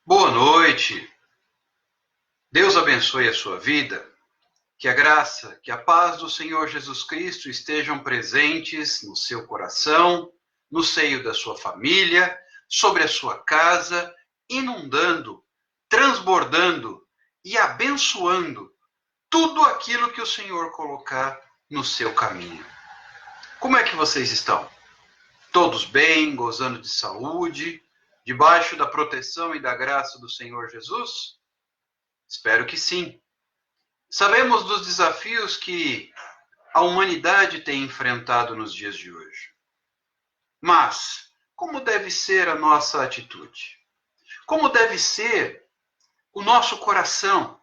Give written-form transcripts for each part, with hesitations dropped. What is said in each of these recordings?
Boa noite. Deus abençoe a sua vida. Que a graça, que a paz do Senhor Jesus Cristo estejam presentes no seu coração, no seio da sua família, sobre a sua casa, inundando, transbordando e abençoando tudo aquilo que o Senhor colocar no seu caminho. Como é que vocês estão? Todos bem, gozando de saúde, debaixo da proteção e da graça do Senhor Jesus? Espero que sim. Sabemos dos desafios que a humanidade tem enfrentado nos dias de hoje. Mas, como deve ser a nossa atitude? Como deve ser o nosso coração?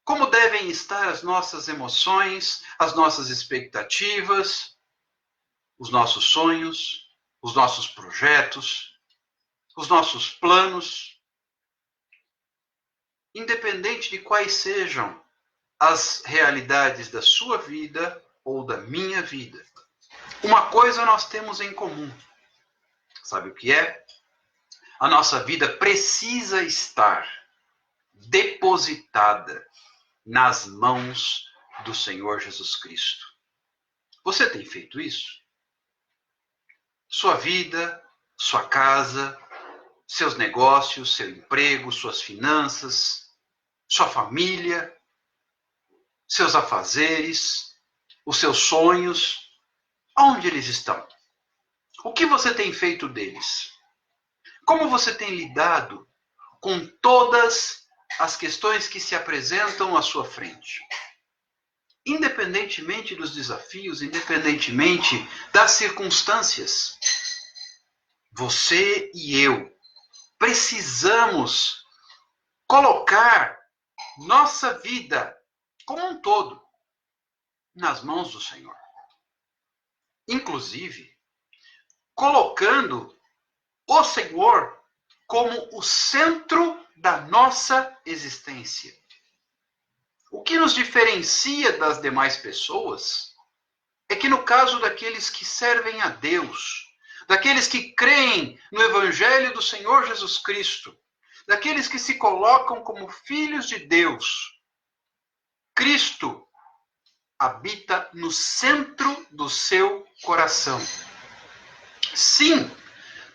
Como devem estar as nossas emoções, as nossas expectativas, os nossos sonhos, os nossos projetos, os nossos planos? Independente de quais sejam as realidades da sua vida ou da minha vida, uma coisa nós temos em comum. Sabe o que é? A nossa vida precisa estar depositada nas mãos do Senhor Jesus Cristo. Você tem feito isso? Sua vida, sua casa, seus negócios, seu emprego, suas finanças, sua família, seus afazeres, os seus sonhos, onde eles estão? O que você tem feito deles? Como você tem lidado com todas as questões que se apresentam à sua frente? Independentemente dos desafios, independentemente das circunstâncias, você e eu precisamos colocar nossa vida como um todo nas mãos do Senhor. Inclusive, colocando o Senhor como o centro da nossa existência. O que nos diferencia das demais pessoas é que, no caso daqueles que servem a Deus, daqueles que creem no Evangelho do Senhor Jesus Cristo, daqueles que se colocam como filhos de Deus, Cristo habita no centro do seu coração. Sim,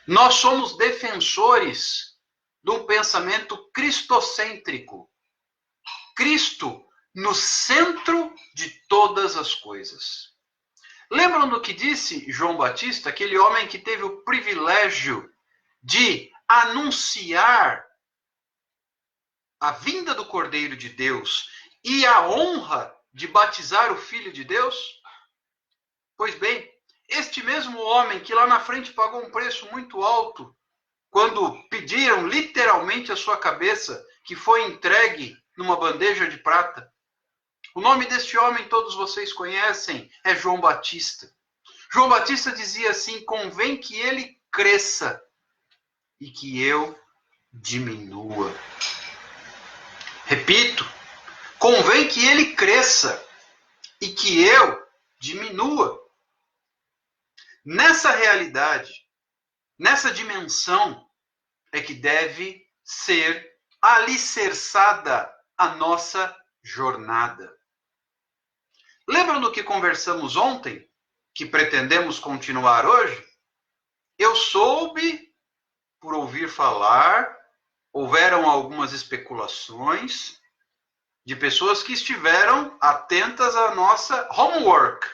nós somos defensores de um pensamento cristocêntrico. Cristo no centro de todas as coisas. Lembram do que disse João Batista, aquele homem que teve o privilégio de anunciar a vinda do Cordeiro de Deus e a honra de batizar o Filho de Deus? Pois bem, este mesmo homem que lá na frente pagou um preço muito alto quando pediram literalmente a sua cabeça, que foi entregue numa bandeja de prata. O nome deste homem todos vocês conhecem, é João Batista. João Batista dizia assim: convém que ele cresça e que eu diminua. Repito, convém que ele cresça e que eu diminua. Nessa realidade, nessa dimensão, é que deve ser alicerçada a nossa jornada. Lembram do que conversamos ontem, que pretendemos continuar hoje? Eu soube, por ouvir falar, houveram algumas especulações de pessoas que estiveram atentas à nossa homework,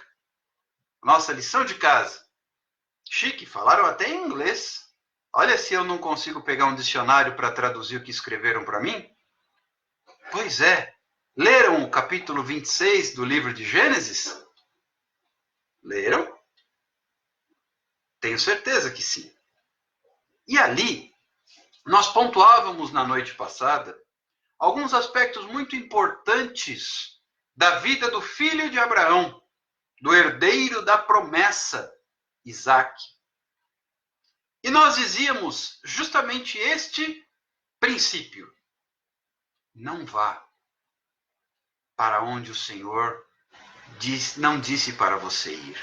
nossa lição de casa. Chique, falaram até em inglês. Olha se eu não consigo pegar um dicionário para traduzir o que escreveram para mim. Pois é. Leram o capítulo 26 do livro de Gênesis? Leram? Tenho certeza que sim. E ali, nós pontuávamos na noite passada alguns aspectos muito importantes da vida do filho de Abraão, do herdeiro da promessa, Isaque. E nós dizíamos justamente este princípio: não vá para onde o Senhor não disse para você ir.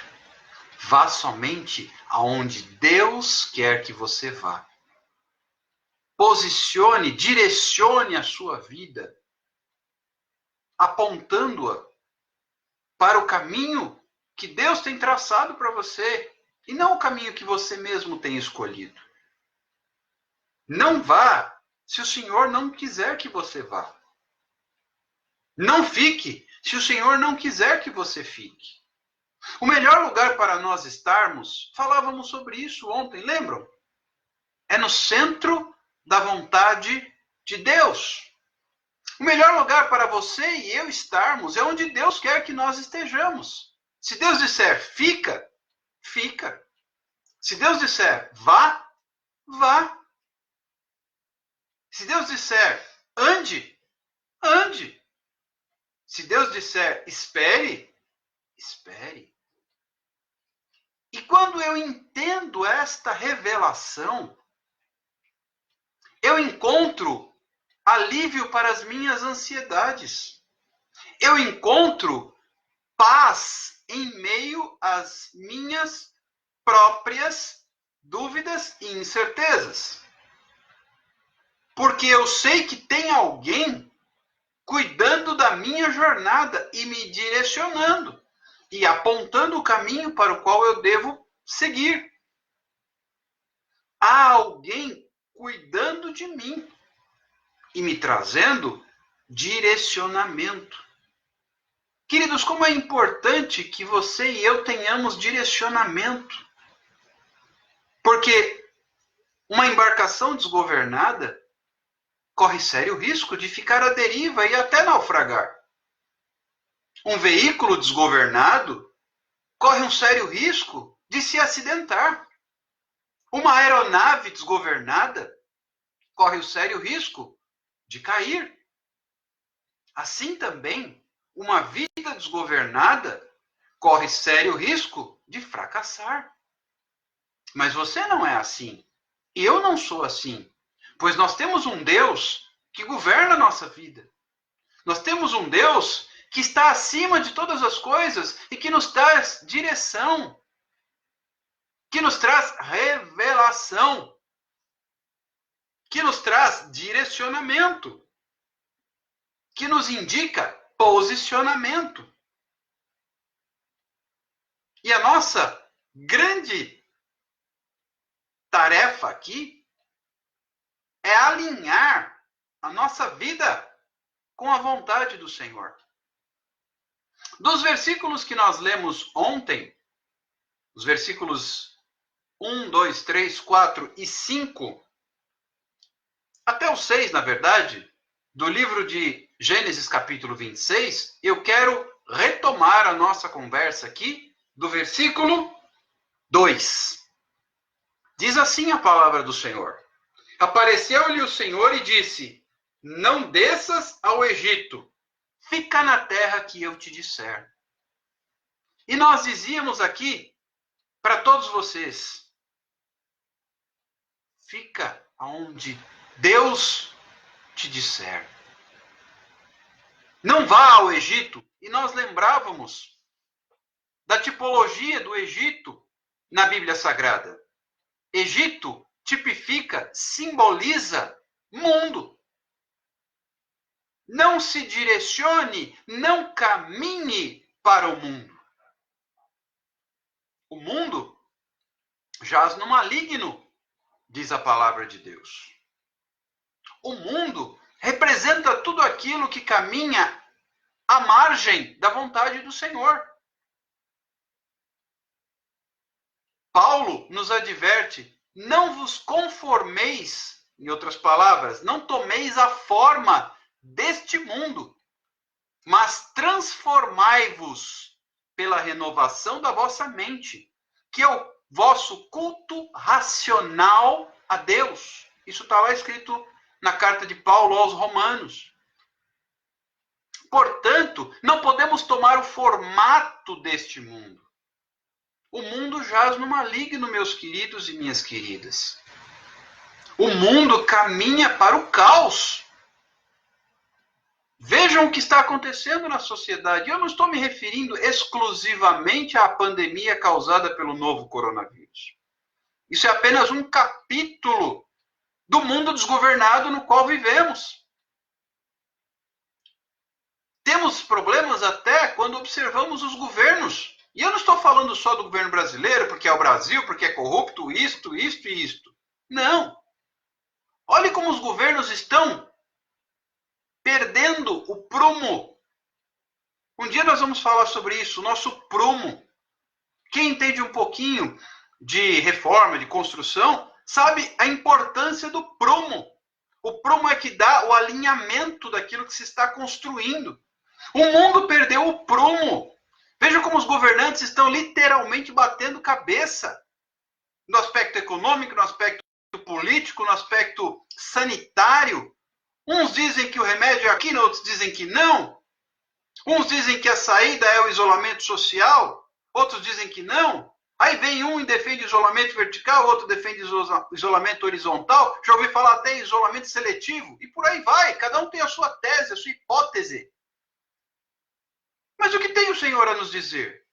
Vá somente aonde Deus quer que você vá. posicione, direcione a sua vida, apontando-a para o caminho que Deus tem traçado para você, e não o caminho que você mesmo tem escolhido. Não vá se o Senhor não quiser que você vá. Não fique se o Senhor não quiser que você fique. O melhor lugar para nós estarmos, falávamos sobre isso ontem, lembram? É no centro da vontade de Deus. O melhor lugar para você e eu estarmos é onde Deus quer que nós estejamos. Se Deus disser fica, fica. Se Deus disser vá, vá. Se Deus disser ande, ande. Se Deus disser espere, espere. E quando eu entendo esta revelação, eu encontro alívio para as minhas ansiedades. Eu encontro paz em meio às minhas próprias dúvidas e incertezas. Porque eu sei que tem alguém cuidando da minha jornada e me direcionando e apontando o caminho para o qual eu devo seguir. Há alguém cuidando de mim e me trazendo direcionamento. Queridos, como é importante que você e eu tenhamos direcionamento. Porque uma embarcação desgovernada corre sério risco de ficar à deriva e até naufragar. Um veículo desgovernado corre um sério risco de se acidentar. Uma aeronave desgovernada corre o sério risco de cair. Assim também, uma vida desgovernada corre sério risco de fracassar. Mas você não é assim. E eu não sou assim. Pois nós temos um Deus que governa a nossa vida. Nós temos um Deus que está acima de todas as coisas e que nos traz direção, que nos traz revelação, que nos traz direcionamento, que nos indica posicionamento. E a nossa grande tarefa aqui é alinhar a nossa vida com a vontade do Senhor. Dos versículos que nós lemos ontem, os versículos 1, 2, 3, 4 e 5, até o 6, na verdade, do livro de Gênesis capítulo 26, eu quero retomar a nossa conversa aqui do versículo 2. Diz assim a palavra do Senhor. Apareceu-lhe o Senhor e disse, não desças ao Egito, fica na terra que eu te disser. E nós dizíamos aqui, para todos vocês, fica onde Deus te disser. Não vá ao Egito. E nós lembrávamos da tipologia do Egito na Bíblia Sagrada. Egito tipifica, simboliza mundo. Não se direcione, não caminhe para o mundo. O mundo jaz no maligno, diz a palavra de Deus. O mundo representa tudo aquilo que caminha à margem da vontade do Senhor. Paulo nos adverte, não vos conformeis, em outras palavras, não tomeis a forma deste mundo, mas transformai-vos pela renovação da vossa mente, que é o vosso culto racional a Deus. Isso está lá escrito na carta de Paulo aos Romanos. Portanto, não podemos tomar o formato deste mundo. O mundo jaz no maligno, meus queridos e minhas queridas. O mundo caminha para o caos. Vejam o que está acontecendo na sociedade. Eu não estou me referindo exclusivamente à pandemia causada pelo novo coronavírus. Isso é apenas um capítulo do mundo desgovernado no qual vivemos. Temos problemas até quando observamos os governos. E eu não estou falando só do governo brasileiro, porque é o Brasil, porque é corrupto, isto e isto. Não. Olhe como os governos estão perdendo o prumo. Um dia nós vamos falar sobre isso, o nosso prumo. Quem entende um pouquinho de reforma, de construção, sabe a importância do prumo. O prumo é que dá o alinhamento daquilo que se está construindo. O mundo perdeu o prumo. Veja como os governantes estão literalmente batendo cabeça no aspecto econômico, no aspecto político, no aspecto sanitário. Uns dizem que o remédio é aqui, outros dizem que não. Uns dizem que a saída é o isolamento social, outros dizem que não. Aí vem um e defende isolamento vertical, outro defende isolamento horizontal. Já ouvi falar até em isolamento seletivo. E por aí vai. Cada um tem a sua tese, a sua hipótese. Mas o que tem o Senhor a nos dizer?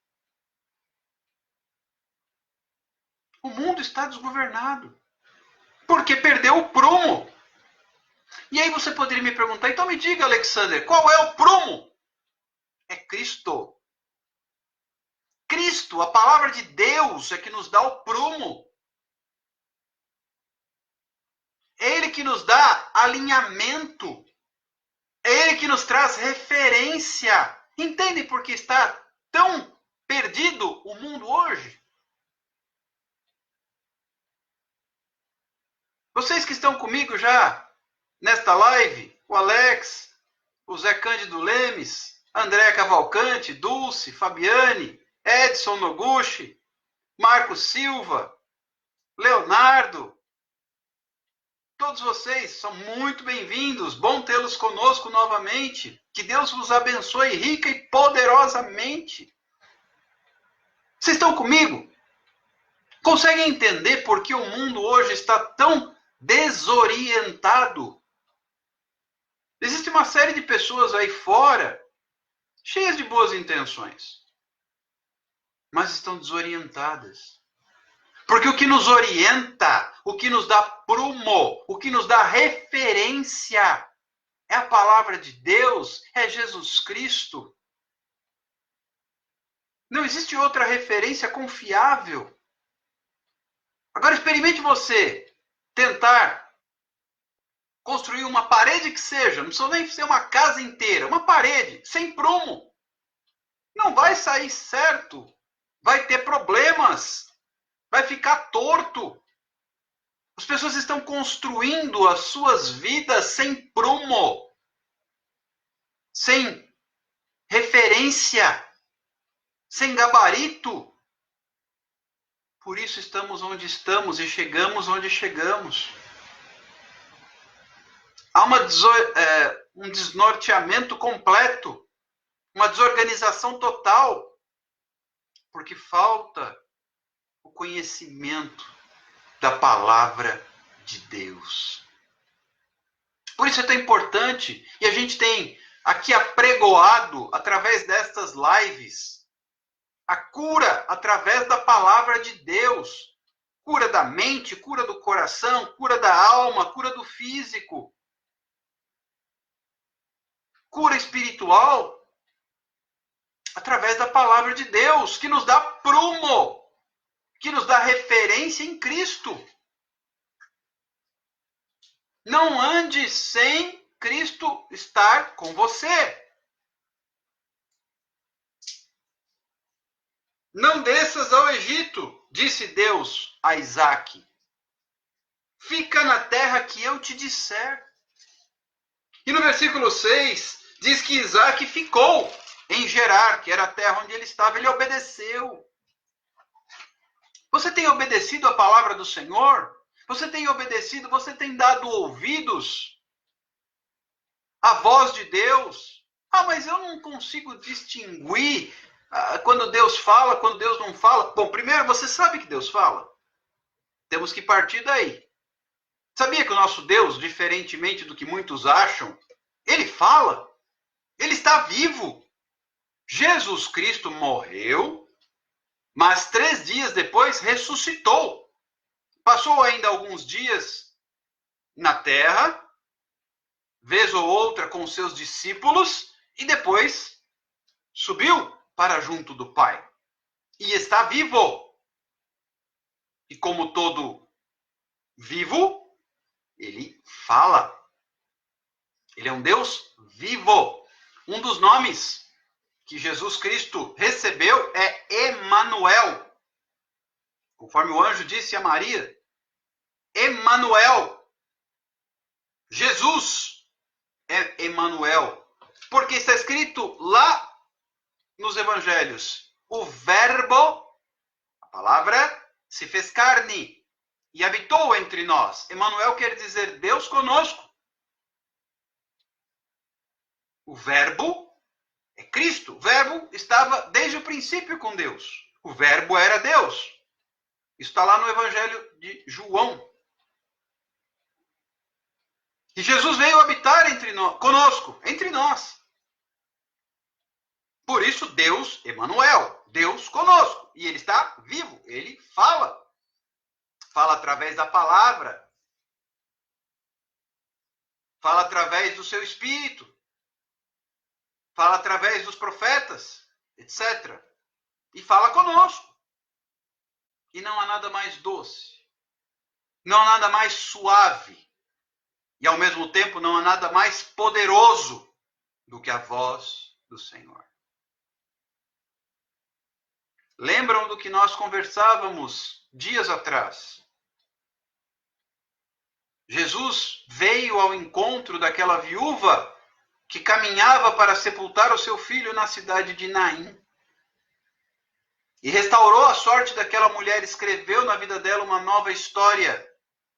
O mundo está desgovernado. Porque perdeu o prumo. E aí você poderia me perguntar, então me diga, Alexander, qual é o prumo? É Cristo. Cristo, a palavra de Deus, é que nos dá o prumo. É Ele que nos dá alinhamento. É Ele que nos traz referência. Entende por que está tão perdido o mundo hoje? Vocês que estão comigo já nesta live, o Alex, o Zé Cândido Lemes, André Cavalcante, Dulce, Fabiane, Edson Noguchi, Marcos Silva, Leonardo, todos vocês são muito bem-vindos. Bom tê-los conosco novamente. Que Deus vos abençoe rica e poderosamente. Vocês estão comigo? Conseguem entender por que o mundo hoje está tão desorientado? Existe uma série de pessoas aí fora, cheias de boas intenções, mas estão desorientadas. Porque o que nos orienta, o que nos dá prumo, o que nos dá referência é a palavra de Deus, é Jesus Cristo. Não existe outra referência confiável. Agora experimente você tentar construir uma parede que seja, não precisa nem ser uma casa inteira, uma parede, sem prumo. Não vai sair certo, vai ter problemas, vai ficar torto. As pessoas estão construindo as suas vidas sem prumo, sem referência, sem gabarito. Por isso estamos onde estamos e chegamos onde chegamos. Há um desnorteamento completo, uma desorganização total, porque falta o conhecimento da palavra de Deus. Por isso é tão importante, e a gente tem aqui apregoado, através destas lives, a cura através da palavra de Deus. Cura da mente, cura do coração, cura da alma, cura do físico. Cura espiritual através da palavra de Deus, que nos dá prumo, que nos dá referência em Cristo. Não ande sem Cristo estar com você. Não desças ao Egito, disse Deus a Isaque. Fica na terra que eu te disser. E no versículo 6, diz que Isaque ficou em Gerar, que era a terra onde ele estava. Ele obedeceu. Você tem obedecido a palavra do Senhor? Você tem obedecido, você tem dado ouvidos à voz de Deus? Ah, mas eu não consigo distinguir quando Deus fala, quando Deus não fala. Bom, primeiro, você sabe que Deus fala? Temos que partir daí. Sabia que o nosso Deus, diferentemente do que muitos acham, ele fala, ele está vivo. Jesus Cristo morreu, mas 3 dias depois ressuscitou. Passou ainda alguns dias na terra, vez ou outra com seus discípulos, e depois subiu para junto do Pai. E está vivo. E como todo vivo, ele fala. Ele é um Deus vivo. Um dos nomes que Jesus Cristo recebeu é Emanuel. Conforme o anjo disse a Maria, Emanuel. Jesus é Emanuel. Porque está escrito lá nos evangelhos, o verbo, a palavra, se fez carne e habitou entre nós. Emanuel quer dizer Deus conosco. O verbo é Cristo. O verbo estava desde o princípio com Deus. O verbo era Deus. Isso está lá no Evangelho de João. E Jesus veio habitar entre nós, conosco, entre nós. Por isso, Deus, Emanuel, Deus conosco. E ele está vivo, ele fala. Fala através da palavra. Fala através do seu espírito. Fala através dos profetas, etc. E fala conosco. E não há nada mais doce. Não há nada mais suave. E ao mesmo tempo não há nada mais poderoso do que a voz do Senhor. Lembram do que nós conversávamos dias atrás? Jesus veio ao encontro daquela viúva que caminhava para sepultar o seu filho na cidade de Naim. E restaurou a sorte daquela mulher, escreveu na vida dela uma nova história,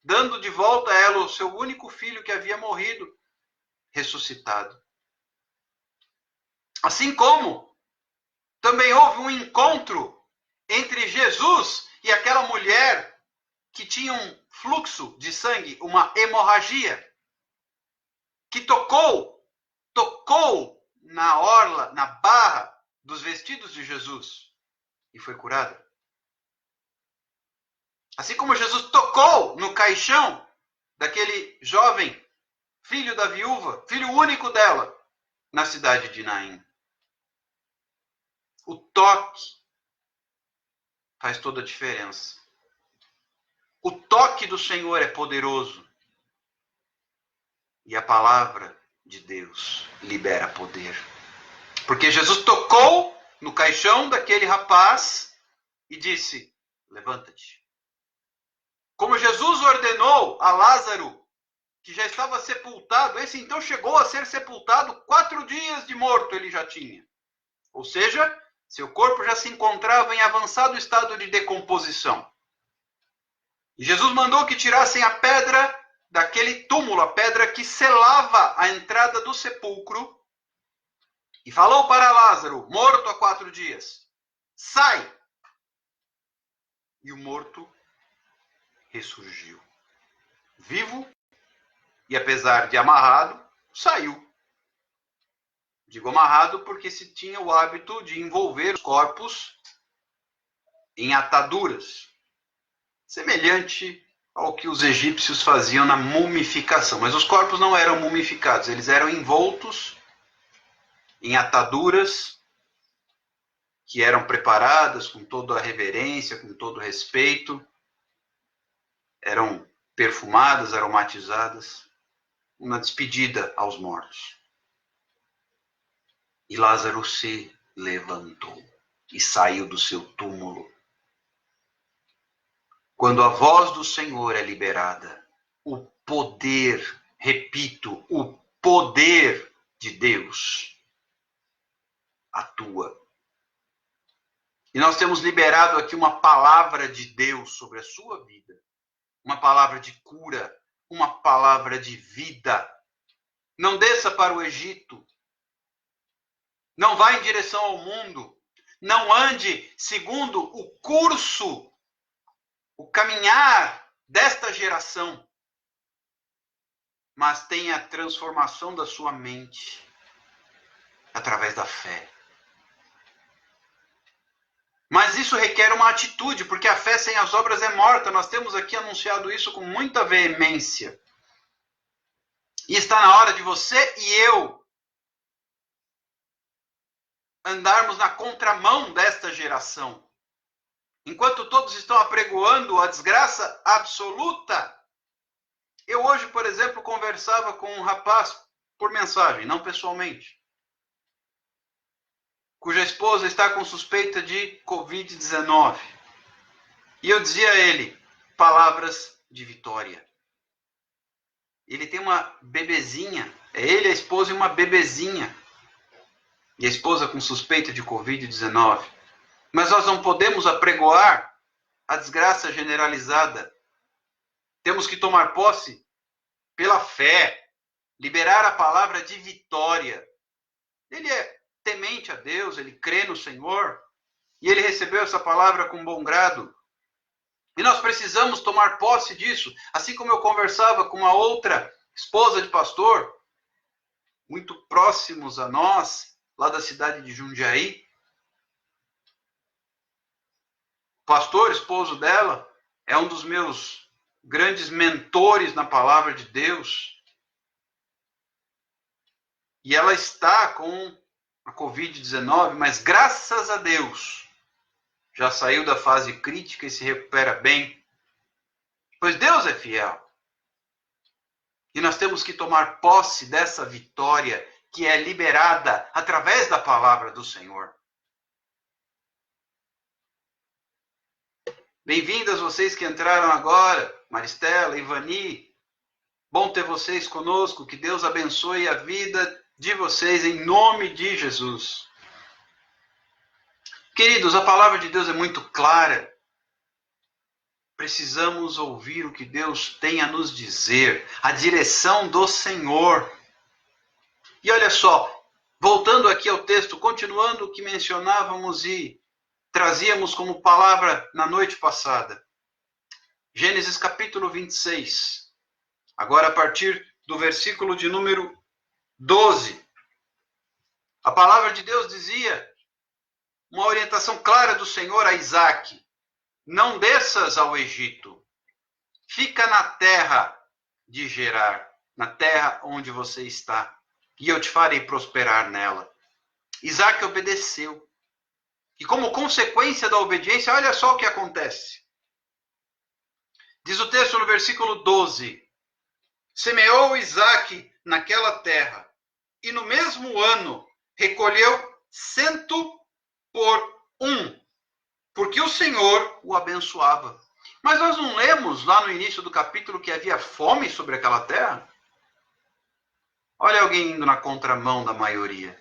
dando de volta a ela o seu único filho que havia morrido, ressuscitado. Assim como também houve um encontro entre Jesus e aquela mulher que tinha um fluxo de sangue, uma hemorragia, que tocou na orla, na barra dos vestidos de Jesus e foi curada. Assim como Jesus tocou no caixão daquele jovem, filho da viúva, filho único dela, na cidade de Naim. O toque faz toda a diferença. O toque do Senhor é poderoso. E a palavra de Deus libera poder. Porque Jesus tocou no caixão daquele rapaz e disse: levanta-te. Como Jesus ordenou a Lázaro, que já estava sepultado, esse então chegou a ser sepultado 4 dias de morto ele já tinha. Ou seja, seu corpo já se encontrava em avançado estado de decomposição. E Jesus mandou que tirassem a pedra daquele túmulo, a pedra que selava a entrada do sepulcro, e falou para Lázaro, morto há 4 dias, sai! E o morto ressurgiu, vivo, e apesar de amarrado, saiu. Digo amarrado porque se tinha o hábito de envolver os corpos em ataduras, semelhante ao que os egípcios faziam na mumificação. Mas os corpos não eram mumificados, eles eram envoltos em ataduras que eram preparadas com toda a reverência, com todo o respeito, eram perfumadas, aromatizadas, uma despedida aos mortos. E Lázaro se levantou e saiu do seu túmulo. Quando a voz do Senhor é liberada, o poder, repito, o poder de Deus atua. E nós temos liberado aqui uma palavra de Deus sobre a sua vida. Uma palavra de cura, uma palavra de vida. Não desça para o Egito. Não vá em direção ao mundo. Não ande segundo o curso, o caminhar desta geração. Mas tenha a transformação da sua mente através da fé. Mas isso requer uma atitude, porque a fé sem as obras é morta. Nós temos aqui anunciado isso com muita veemência. E está na hora de você e eu andarmos na contramão desta geração. Enquanto todos estão apregoando a desgraça absoluta. Eu hoje, por exemplo, conversava com um rapaz por mensagem, não pessoalmente, cuja esposa está com suspeita de Covid-19. E eu dizia a ele palavras de vitória. Ele tem uma bebezinha, é ele, a esposa e uma bebezinha. E a esposa com suspeita de Covid-19. Mas nós não podemos apregoar a desgraça generalizada. Temos que tomar posse pela fé, liberar a palavra de vitória. Ele é temente a Deus, ele crê no Senhor, e ele recebeu essa palavra com bom grado. E nós precisamos tomar posse disso, assim como eu conversava com uma outra esposa de pastor, muito próximos a nós, lá da cidade de Jundiaí. O pastor, esposo dela, é um dos meus grandes mentores na palavra de Deus. E ela está com a Covid-19, mas graças a Deus já saiu da fase crítica e se recupera bem. Pois Deus é fiel. E nós temos que tomar posse dessa vitória que é liberada através da palavra do Senhor. Bem-vindas vocês que entraram agora, Maristela, Ivani. Bom ter vocês conosco. Que Deus abençoe a vida de vocês em nome de Jesus. Queridos, a palavra de Deus é muito clara. Precisamos ouvir o que Deus tem a nos dizer, a direção do Senhor. E olha só, voltando aqui ao texto, continuando o que mencionávamos e trazíamos como palavra na noite passada. Gênesis capítulo 26. Agora a partir do versículo de número 12. A palavra de Deus dizia, uma orientação clara do Senhor a Isaac: não desças ao Egito, fica na terra de Gerar, na terra onde você está, e eu te farei prosperar nela. Isaac obedeceu. E como consequência da obediência, olha só o que acontece. Diz o texto no versículo 12: semeou Isaac naquela terra, e no mesmo ano recolheu 100 por 1, porque o Senhor o abençoava. Mas nós não lemos lá no início do capítulo que havia fome sobre aquela terra? Olha alguém indo na contramão da maioria.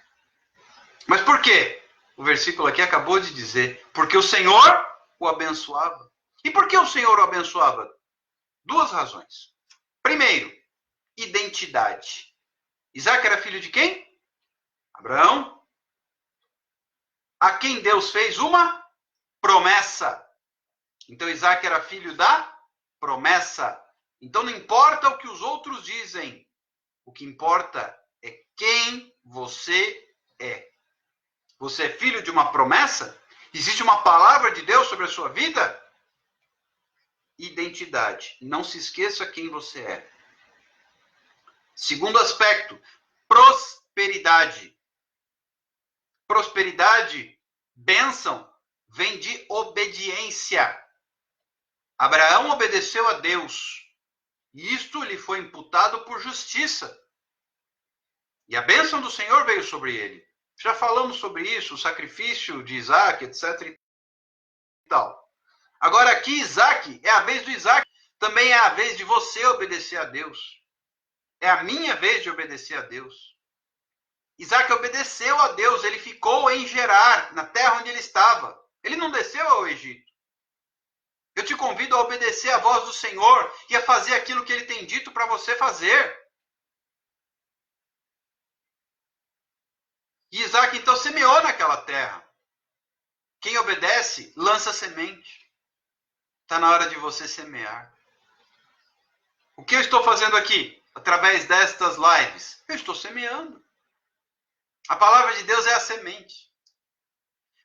Mas por quê? O versículo aqui acabou de dizer, porque o Senhor o abençoava. E por que o Senhor o abençoava? Duas razões. Primeiro, identidade. Isaac era filho de quem? Abraão. A quem Deus fez uma promessa. Então Isaac era filho da promessa. Então não importa o que os outros dizem. O que importa é quem você é. Você é filho de uma promessa? Existe uma palavra de Deus sobre a sua vida? Identidade. Não se esqueça quem você é. Segundo aspecto, prosperidade. Prosperidade, bênção, vem de obediência. Abraão obedeceu a Deus. E isto lhe foi imputado por justiça. E a bênção do Senhor veio sobre ele. Já falamos sobre isso, o sacrifício de Isaac, etc. e tal. Agora aqui, Isaac, é a vez do Isaac. Também é a vez de você obedecer a Deus. É a minha vez de obedecer a Deus. Isaac obedeceu a Deus, ele ficou em Gerar, na terra onde ele estava. Ele não desceu ao Egito. Eu te convido a obedecer a voz do Senhor e a fazer aquilo que ele tem dito para você fazer. E Isaac então semeou naquela terra. Quem obedece, lança semente. Está na hora de você semear. O que eu estou fazendo aqui? Através destas lives? Eu estou semeando. A palavra de Deus é a semente.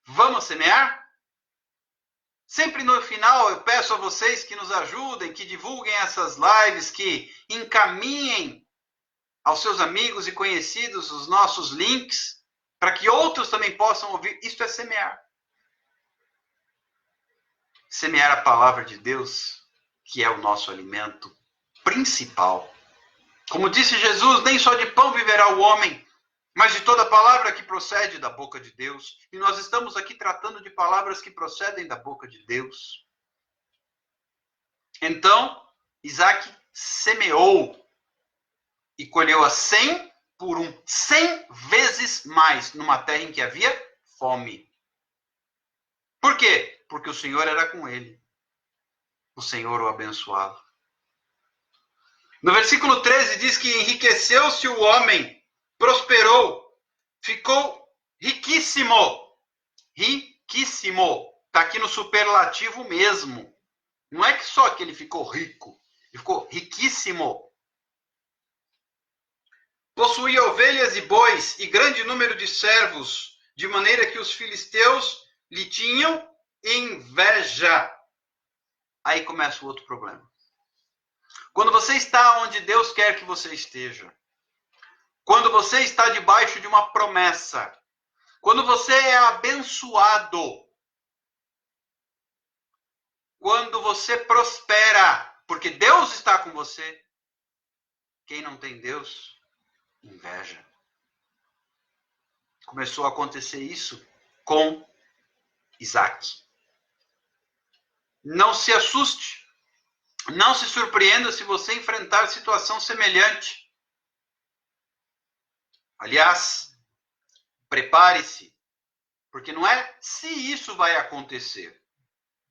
Vamos semear? Sempre no final eu peço a vocês que nos ajudem, que divulguem essas lives, que encaminhem aos seus amigos e conhecidos os nossos links, para que outros também possam ouvir. Isto é semear. Semear a palavra de Deus, que é o nosso alimento principal. Como disse Jesus, nem só de pão viverá o homem, mas de toda palavra que procede da boca de Deus. E nós estamos aqui tratando de palavras que procedem da boca de Deus. Então, Isaac semeou e colheu a 100 por 100 vezes mais numa terra em que havia fome. Por quê? Porque o Senhor era com ele. O Senhor o abençoava. No versículo 13 diz que enriqueceu-se o homem, prosperou, ficou riquíssimo. Riquíssimo. Está aqui no superlativo mesmo. Não é que só que ele ficou rico, ele ficou riquíssimo. Possuía ovelhas e bois e grande número de servos, de maneira que os filisteus lhe tinham inveja. Aí começa o outro problema. Quando você está onde Deus quer que você esteja, quando você está debaixo de uma promessa, quando você é abençoado, quando você prospera, porque Deus está com você, quem não tem Deus, inveja. Começou a acontecer isso com Isaac. Não se assuste, não se surpreenda se você enfrentar situação semelhante. Aliás, prepare-se, porque não é se isso vai acontecer,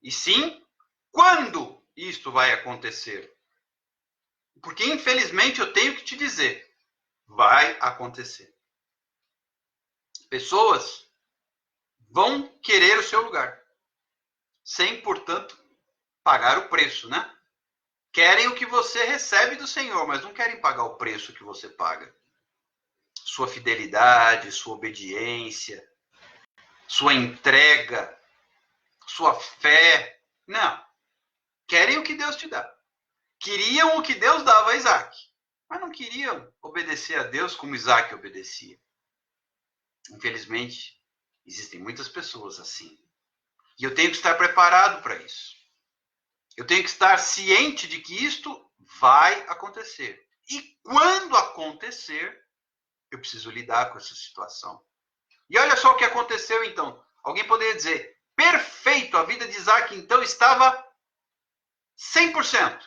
e sim quando isto vai acontecer. Porque, infelizmente, eu tenho que te dizer, vai acontecer. Pessoas vão querer o seu lugar, sem, portanto, pagar o preço, né? Querem o que você recebe do Senhor, mas não querem pagar o preço que você paga. Sua fidelidade, sua obediência, sua entrega, sua fé. Não. Querem o que Deus te dá. Queriam o que Deus dava a Isaac, mas não queriam obedecer a Deus como Isaac obedecia. Infelizmente, existem muitas pessoas assim. E eu tenho que estar preparado para isso. Eu tenho que estar ciente de que isto vai acontecer. E quando acontecer, eu preciso lidar com essa situação. E olha só o que aconteceu então. Alguém poderia dizer, perfeito, a vida de Isaac então estava 100%.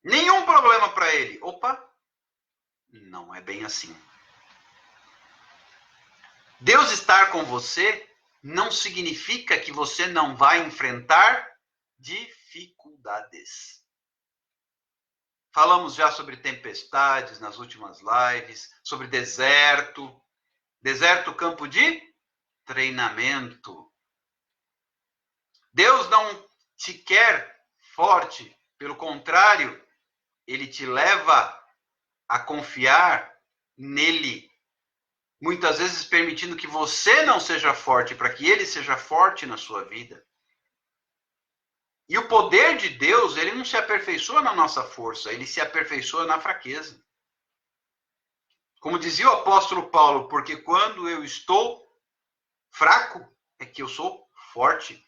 Nenhum problema para ele. Opa, não é bem assim. Deus estar com você não significa que você não vai enfrentar dificuldades. Falamos já sobre tempestades nas últimas lives, sobre deserto. Deserto, campo de treinamento. Deus não te quer forte, pelo contrário, Ele te leva a confiar nele. Muitas vezes permitindo que você não seja forte, para que Ele seja forte na sua vida. E o poder de Deus, ele não se aperfeiçoa na nossa força, ele se aperfeiçoa na fraqueza. Como dizia o apóstolo Paulo, porque quando eu estou fraco, é que eu sou forte.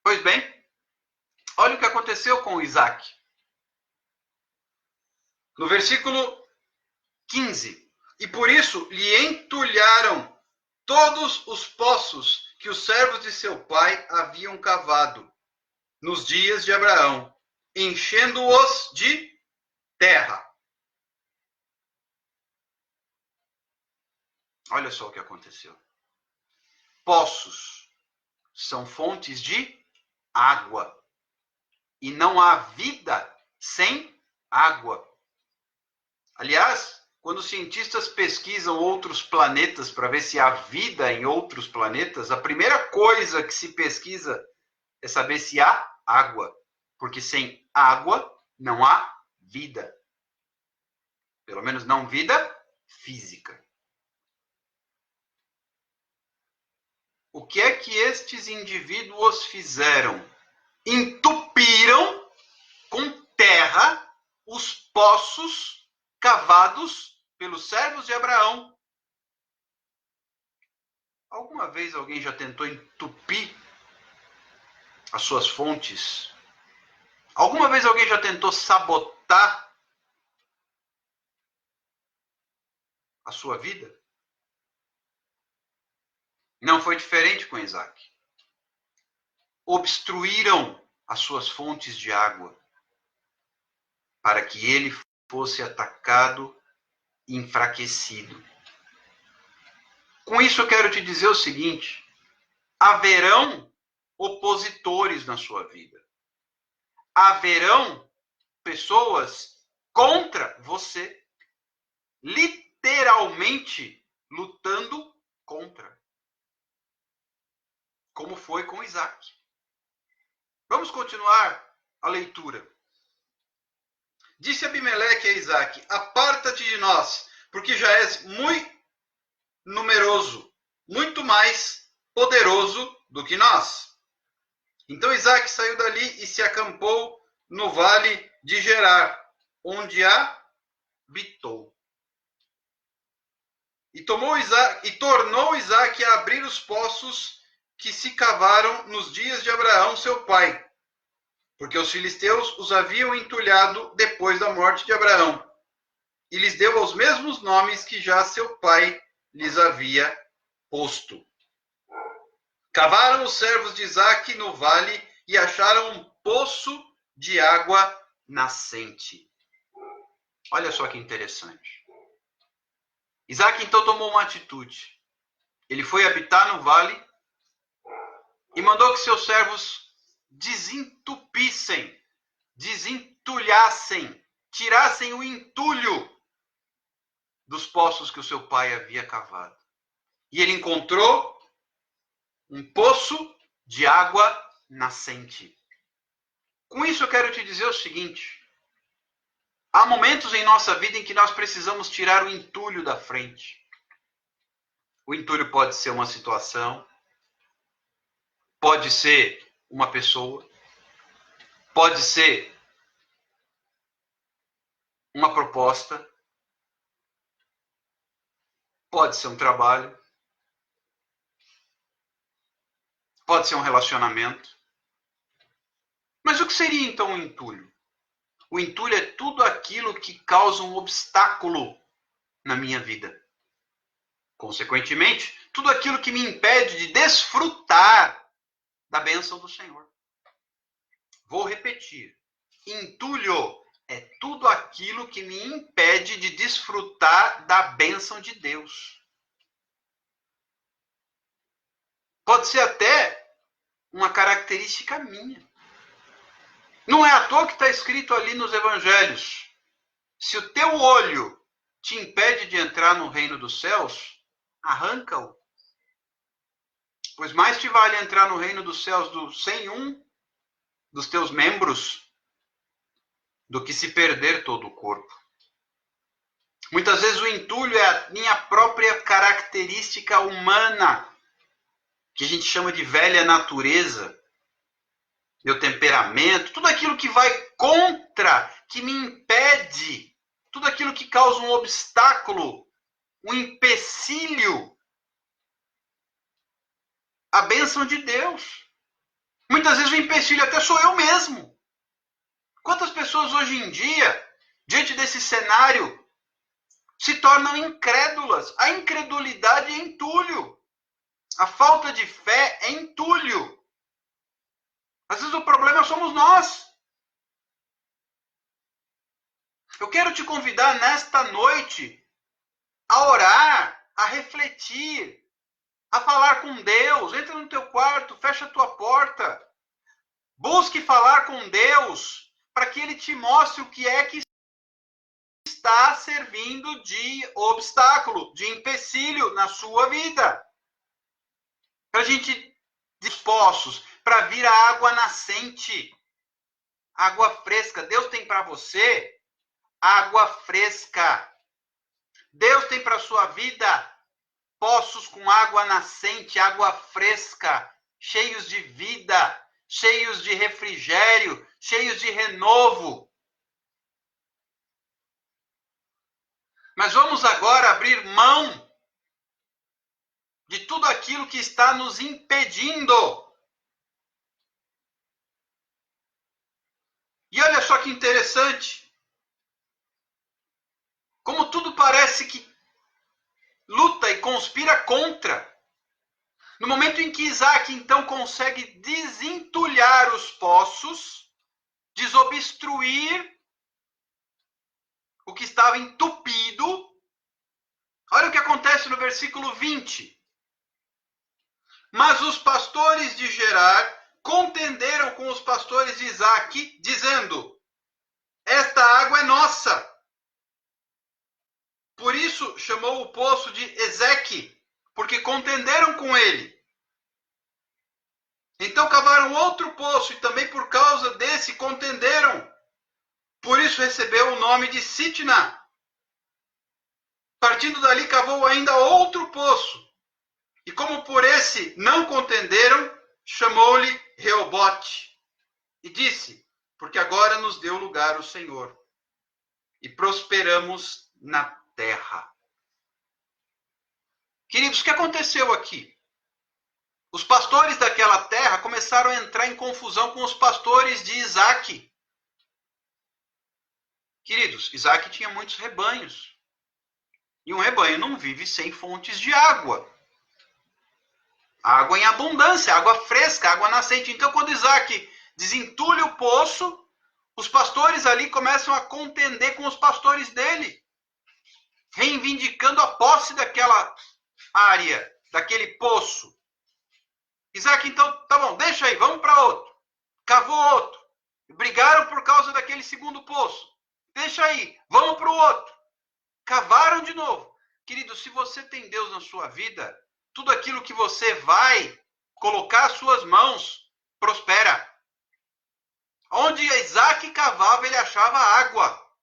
Pois bem, olha o que aconteceu com Isaac. No versículo 15. E por isso lhe entulharam todos os poços que os servos de seu pai haviam cavado nos dias de Abraão, enchendo-os de terra. Olha só o que aconteceu. Poços são fontes de água. E não há vida sem água. Aliás, quando os cientistas pesquisam outros planetas para ver se há vida em outros planetas, a primeira coisa que se pesquisa é saber se há água. Porque sem água não há vida. Pelo menos não vida física. O que é que estes indivíduos fizeram? Entupiram com terra os poços cavados pelos servos de Abraão. Alguma vez alguém já tentou entupir as suas fontes? Alguma vez alguém já tentou sabotar a sua vida? Não foi diferente com Isaac. Obstruíram as suas fontes de água para que ele fosse atacado e enfraquecido. Com isso eu quero te dizer o seguinte: haverão opositores na sua vida. Haverão pessoas contra você, literalmente lutando contra. Como foi com Isaac. Vamos continuar a leitura. Disse Abimeleque a Isaac: aparta-te de nós, porque já és muito numeroso, muito mais poderoso do que nós. Então Isaac saiu dali e se acampou no vale de Gerar, onde habitou. E tornou Isaac a abrir os poços que se cavaram nos dias de Abraão, seu pai, porque os filisteus os haviam entulhado depois da morte de Abraão, e lhes deu os mesmos nomes que já seu pai lhes havia posto. Cavaram os servos de Isaac no vale e acharam um poço de água nascente. Olha só que interessante. Isaac então tomou uma atitude. Ele foi habitar no vale e mandou que seus servos desentupissem, desentulhassem, tirassem o entulho dos poços que o seu pai havia cavado. E ele encontrou um poço de água nascente. Com isso eu quero te dizer o seguinte: há momentos em nossa vida em que nós precisamos tirar o entulho da frente. O entulho pode ser uma situação, pode ser uma pessoa, pode ser uma proposta, pode ser um trabalho, pode ser um relacionamento. Mas o que seria então o entulho? O entulho é tudo aquilo que causa um obstáculo na minha vida. Consequentemente, tudo aquilo que me impede de desfrutar da bênção do Senhor. Vou repetir. Entulho é tudo aquilo que me impede de desfrutar da bênção de Deus. Pode ser até uma característica minha. Não é à toa que está escrito ali nos evangelhos: se o teu olho te impede de entrar no reino dos céus, arranca-o. Pois mais te vale entrar no reino dos céus sem um dos teus membros do que se perder todo o corpo. Muitas vezes o entulho é a minha própria característica humana, que a gente chama de velha natureza, meu temperamento, tudo aquilo que vai contra, que me impede, tudo aquilo que causa um obstáculo, um empecilho à bênção de Deus. Muitas vezes o empecilho até sou eu mesmo. Quantas pessoas hoje em dia, diante desse cenário, se tornam incrédulas? A incredulidade é entulho. A falta de fé é entulho. Às vezes o problema somos nós. Eu quero te convidar nesta noite a orar, a refletir, a falar com Deus. Entra no teu quarto, fecha a tua porta. Busque falar com Deus para que Ele te mostre o que é que está servindo de obstáculo, de empecilho na sua vida. Para a gente dispostos para vir a água nascente, água fresca. Deus tem para você água fresca. Deus tem para sua vida poços com água nascente, água fresca, cheios de vida, cheios de refrigério, cheios de renovo. Mas vamos agora abrir mão de tudo aquilo que está nos impedindo. E olha só que interessante. Como tudo parece que luta e conspira contra. No momento em que Isaac, então, consegue desentulhar os poços, desobstruir o que estava entupido, olha o que acontece no versículo 20. Mas os pastores de Gerar contenderam com os pastores de Isaac, dizendo: esta água é nossa. Por isso chamou o poço de Ezeque, porque contenderam com ele. Então cavaram outro poço, e também por causa desse contenderam. Por isso recebeu o nome de Sitna. Partindo dali, cavou ainda outro poço. E como por esse não contenderam, chamou-lhe Reobote. E disse: porque agora nos deu lugar o Senhor, e prosperamos na terra. Queridos, o que aconteceu aqui? Os pastores daquela terra começaram a entrar em confusão com os pastores de Isaac. Queridos, Isaac tinha muitos rebanhos. E um rebanho não vive sem fontes de água. Água em abundância, água fresca, água nascente. Então, quando Isaac desentulha o poço, os pastores ali começam a contender com os pastores dele, reivindicando a posse daquela área, daquele poço. Isaac, então, tá bom, deixa aí, vamos para outro. Cavou outro. Brigaram por causa daquele segundo poço. Deixa aí, vamos para o outro. Cavaram de novo. Querido, se você tem Deus na sua vida, tudo aquilo que você vai colocar as suas mãos, prospera. Onde Isaac cavava, ele achava água.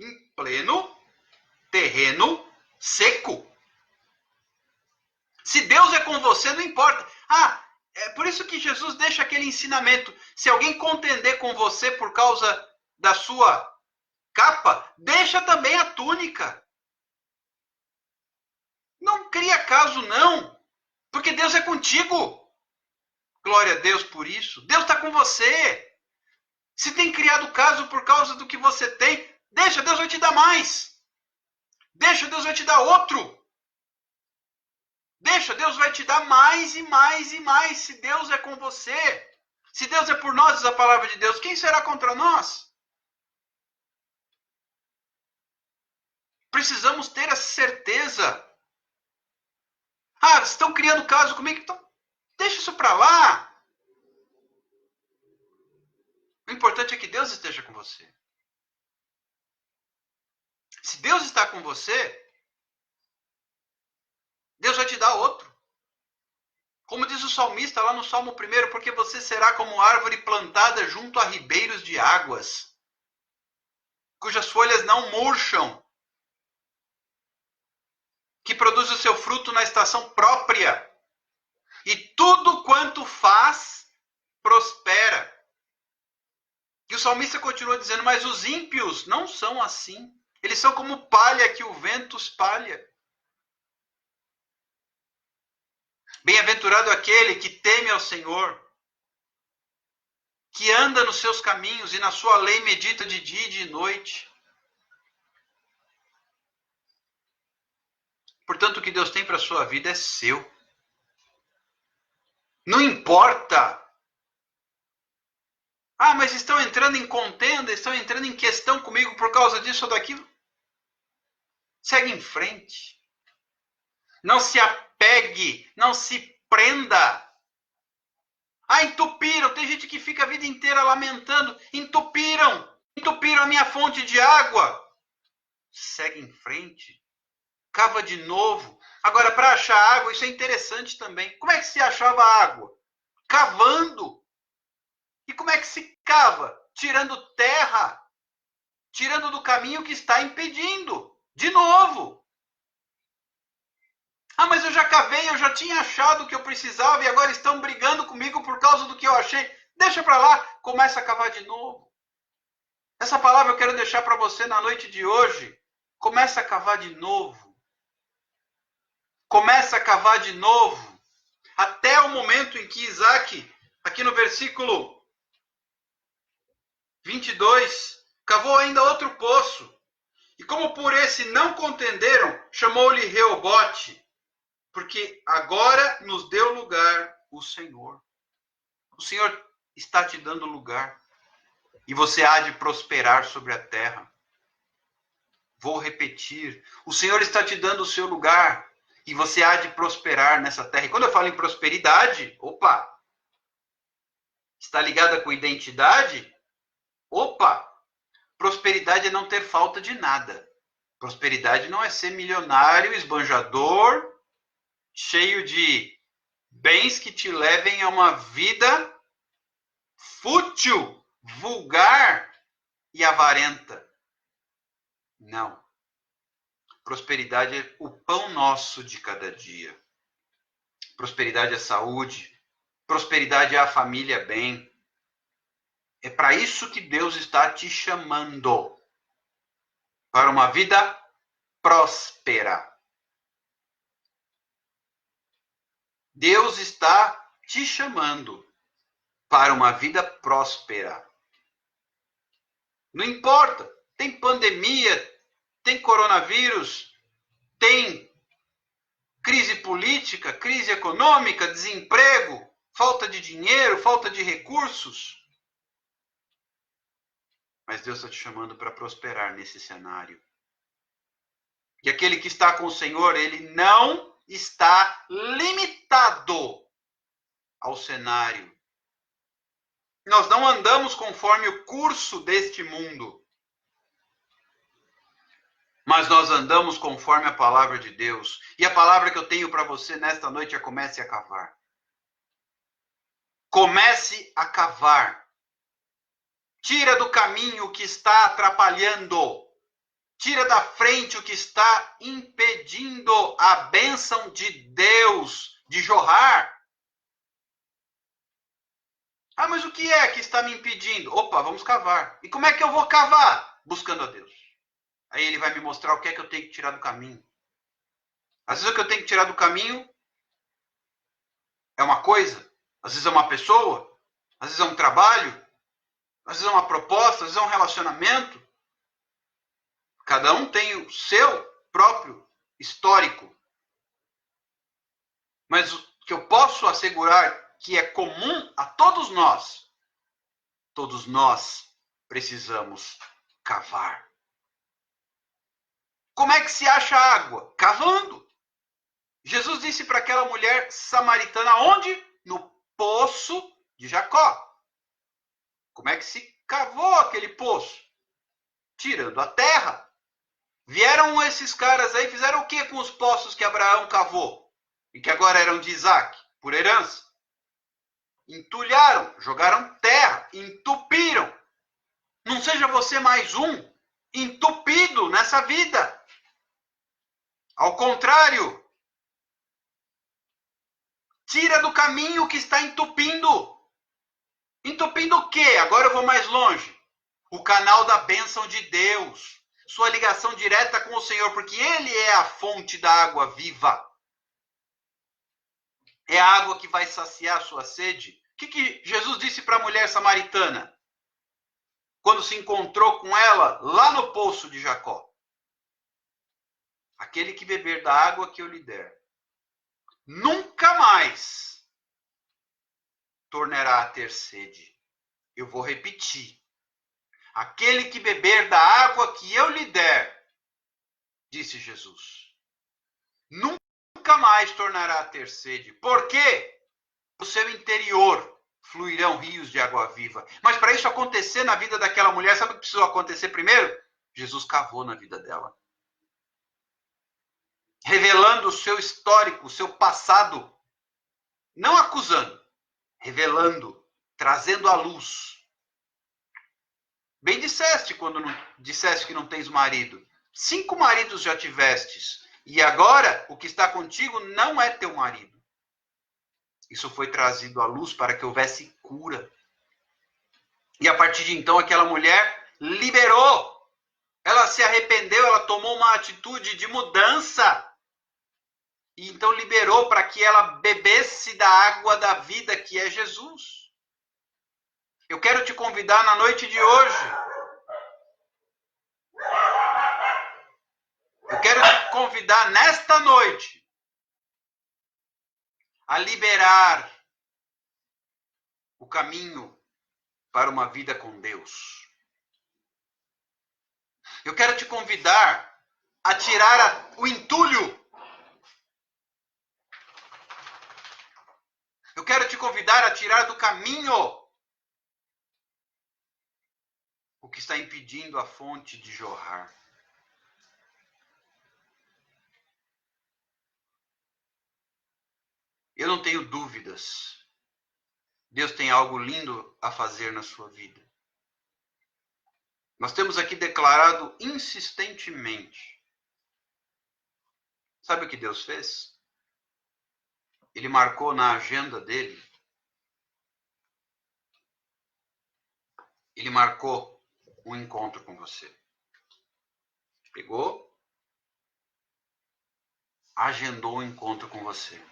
Em pleno terreno seco. Se Deus é com você, não importa. É por isso que Jesus deixa aquele ensinamento. Se alguém contender com você por causa da sua capa, deixa também a túnica. Não cria caso, não. Porque Deus é contigo. Glória a Deus por isso. Deus está com você. Se tem criado caso por causa do que você tem, deixa, Deus vai te dar mais. Deixa, Deus vai te dar outro. Deixa, Deus vai te dar mais e mais e mais. Se Deus é com você. Se Deus é por nós, diz a palavra de Deus, quem será contra nós? Precisamos ter essa certeza. Estão criando caso comigo? Então, deixa isso para lá. O importante é que Deus esteja com você. Se Deus está com você, Deus vai te dar outro. Como diz o salmista lá no Salmo 1, porque você será como árvore plantada junto a ribeiros de águas, cujas folhas não murcham, que produz o seu fruto na estação própria, e tudo quanto faz, prospera. E o salmista continua dizendo, mas os ímpios não são assim. Eles são como palha que o vento espalha. Bem-aventurado aquele que teme ao Senhor, que anda nos seus caminhos e na sua lei medita de dia e de noite. Portanto, o que Deus tem para a sua vida é seu. Não importa. Mas estão entrando em contenda, estão entrando em questão comigo por causa disso ou daquilo. Segue em frente. Não se apegue, não se prenda. Entupiram. Tem gente que fica a vida inteira lamentando. Entupiram a minha fonte de água. Segue em frente. Cava de novo. Agora, para achar água, isso é interessante também. Como é que se achava água? Cavando. E como é que se cava? Tirando terra. Tirando do caminho que está impedindo. De novo. Mas eu já cavei, eu já tinha achado o que eu precisava e agora estão brigando comigo por causa do que eu achei. Deixa para lá, começa a cavar de novo. Essa palavra eu quero deixar para você na noite de hoje. Começa a cavar de novo. Começa a cavar de novo. Até o momento em que Isaac, aqui no versículo 22, cavou ainda outro poço. E como por esse não contenderam, chamou-lhe Reobote, porque agora nos deu lugar o Senhor. O Senhor está te dando lugar. E você há de prosperar sobre a terra. Vou repetir. O Senhor está te dando o seu lugar. E você há de prosperar nessa terra. E quando eu falo em prosperidade, opa! Está ligada com identidade? Opa! Prosperidade é não ter falta de nada. Prosperidade não é ser milionário, esbanjador, cheio de bens que te levem a uma vida fútil, vulgar e avarenta. Não. Prosperidade é o pão nosso de cada dia. Prosperidade é saúde. Prosperidade é a família bem. É para isso que Deus está te chamando. Para uma vida próspera. Deus está te chamando para uma vida próspera. Não importa. Tem pandemia, tem coronavírus, tem crise política, crise econômica, desemprego, falta de dinheiro, falta de recursos. Mas Deus está te chamando para prosperar nesse cenário. E aquele que está com o Senhor, ele não está limitado ao cenário. Nós não andamos conforme o curso deste mundo. Mas nós andamos conforme a palavra de Deus. E a palavra que eu tenho para você nesta noite é: comece a cavar. Comece a cavar. Tira do caminho o que está atrapalhando. Tira da frente o que está impedindo a bênção de Deus de jorrar. Ah, mas o que é que está me impedindo? Opa, vamos cavar. E como é que eu vou cavar? Buscando a Deus. Aí ele vai me mostrar o que é que eu tenho que tirar do caminho. Às vezes o que eu tenho que tirar do caminho é uma coisa, às vezes é uma pessoa, às vezes é um trabalho, às vezes é uma proposta, às vezes é um relacionamento. Cada um tem o seu próprio histórico. Mas o que eu posso assegurar que é comum a todos nós precisamos cavar. Como é que se acha água? Cavando. Jesus disse para aquela mulher samaritana, onde? No poço de Jacó. Como é que se cavou aquele poço? Tirando a terra. Vieram esses caras aí, fizeram o que com os poços que Abraão cavou? E que agora eram de Isaac, por herança? Entulharam, jogaram terra, entupiram. Não seja você mais um entupido nessa vida. Ao contrário, tira do caminho o que está entupindo. Entupindo o quê? Agora eu vou mais longe. O canal da bênção de Deus. Sua ligação direta com o Senhor, porque Ele é a fonte da água viva. É a água que vai saciar a sua sede. O que Jesus disse para a mulher samaritana? Quando se encontrou com ela lá no poço de Jacó. Aquele que beber da água que eu lhe der, nunca mais tornará a ter sede. Eu vou repetir. Aquele que beber da água que eu lhe der, disse Jesus, nunca mais tornará a ter sede. Por quê? No seu interior fluirão rios de água viva. Mas para isso acontecer na vida daquela mulher, sabe o que precisou acontecer primeiro? Jesus cavou na vida dela. Revelando o seu histórico, o seu passado. Não acusando, revelando, trazendo à luz. Bem disseste quando disseste que não tens marido. 5 maridos já tivestes. E agora o que está contigo não é teu marido. Isso foi trazido à luz para que houvesse cura. E a partir de então aquela mulher liberou Ela se arrependeu, ela tomou uma atitude de mudança. E então liberou para que ela bebesse da água da vida, que é Jesus. Eu quero te convidar na noite de hoje. Eu quero te convidar nesta noite a liberar o caminho para uma vida com Deus. Eu quero te convidar a tirar o entulho. Eu quero te convidar a tirar do caminho o que está impedindo a fonte de jorrar. Eu não tenho dúvidas. Deus tem algo lindo a fazer na sua vida. Nós temos aqui declarado insistentemente. Sabe o que Deus fez? Ele marcou na agenda dele. Ele marcou um encontro com você. Pegou, agendou um encontro com você.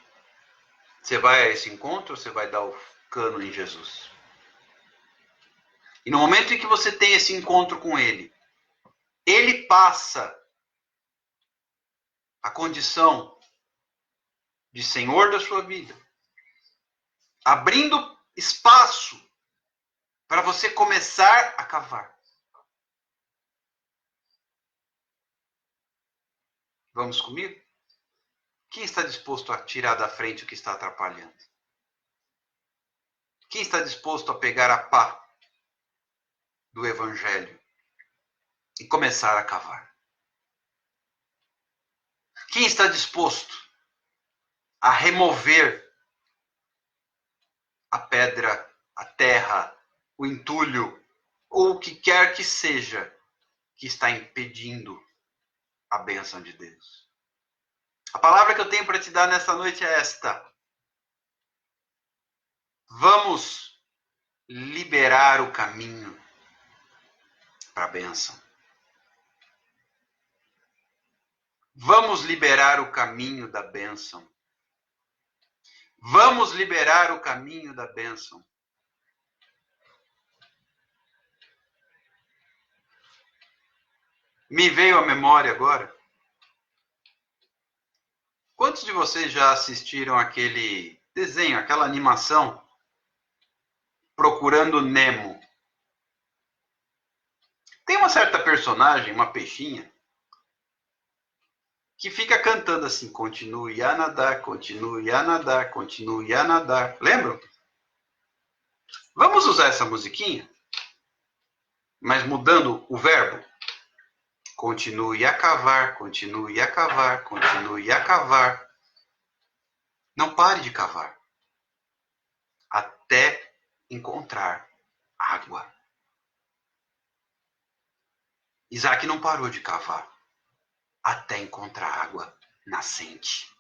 Você vai a esse encontro ou você vai dar o cano em Jesus? E no momento em que você tem esse encontro com ele, ele passa a condição de Senhor da sua vida, abrindo espaço para você começar a cavar. Vamos comigo? Quem está disposto a tirar da frente o que está atrapalhando? Quem está disposto a pegar a pá do Evangelho e começar a cavar? Quem está disposto a remover a pedra, a terra, o entulho, ou o que quer que seja que está impedindo a bênção de Deus? A palavra que eu tenho para te dar nesta noite é esta. Vamos liberar o caminho para a bênção. Vamos liberar o caminho da bênção. Vamos liberar o caminho da bênção. Me veio à memória agora. Quantos de vocês já assistiram aquele desenho, aquela animação Procurando Nemo? Tem uma certa personagem, uma peixinha, que fica cantando assim: continue a nadar, continue a nadar, continue a nadar. Lembram? Vamos usar essa musiquinha, mas mudando o verbo. Continue a cavar, continue a cavar, continue a cavar. Não pare de cavar até encontrar água. Isaac não parou de cavar até encontrar água nascente.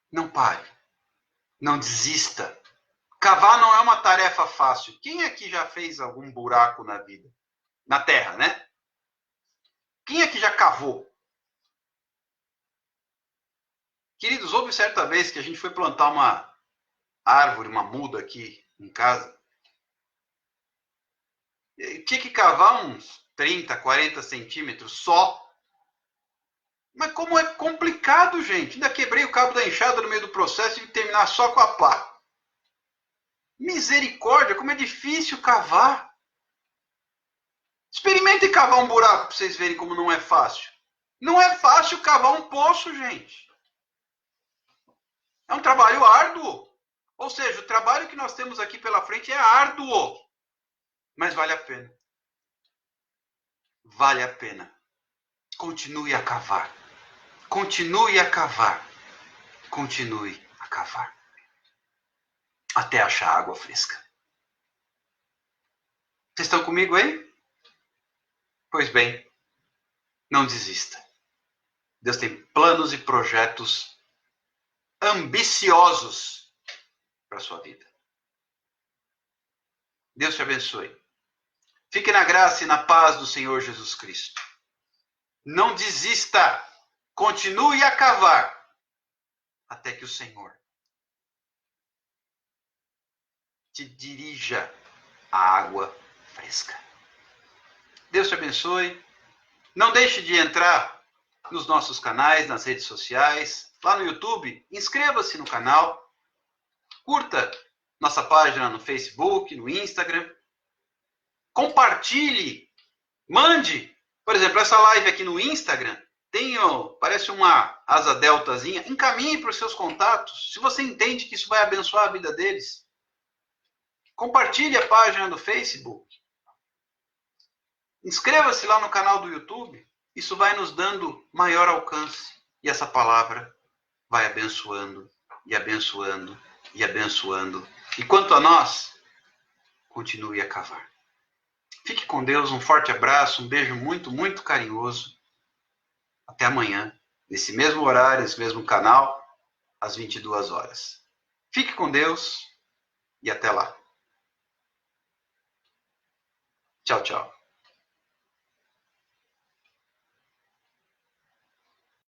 Não pare. Não desista. Cavar não é uma tarefa fácil. Quem aqui já fez algum buraco na vida? Na terra, né? Quem aqui já cavou? Queridos, houve certa vez que a gente foi plantar uma árvore, uma muda aqui em casa. E tinha que cavar uns 30, 40 centímetros só. Mas como é complicado, gente. Ainda quebrei o cabo da enxada no meio do processo e terminar só com a pá. Misericórdia, como é difícil cavar. Experimentem cavar um buraco para vocês verem como não é fácil. Não é fácil cavar um poço, gente. É um trabalho árduo. Ou seja, o trabalho que nós temos aqui pela frente é árduo. Mas vale a pena. Vale a pena. Continue a cavar. Continue a cavar. Continue a cavar. Até achar água fresca. Vocês estão comigo aí? Pois bem, não desista. Deus tem planos e projetos ambiciosos para a sua vida. Deus te abençoe. Fique na graça e na paz do Senhor Jesus Cristo. Não desista. Continue a cavar até que o Senhor te dirija à água fresca. Deus te abençoe. Não deixe de entrar nos nossos canais, nas redes sociais, lá no YouTube. Inscreva-se no canal. Curta nossa página no Facebook, no Instagram. Compartilhe. Mande. Por exemplo, essa live aqui no Instagram parece uma asa deltazinha. Encaminhe para os seus contatos. Se você entende que isso vai abençoar a vida deles. Compartilhe a página do Facebook. Inscreva-se lá no canal do YouTube. Isso vai nos dando maior alcance. E essa palavra vai abençoando, e abençoando, e abençoando. E quanto a nós, continue a cavar. Fique com Deus, um forte abraço, um beijo muito, muito carinhoso. Até amanhã, nesse mesmo horário, nesse mesmo canal, às 22 horas. Fique com Deus e até lá. Tchau, tchau.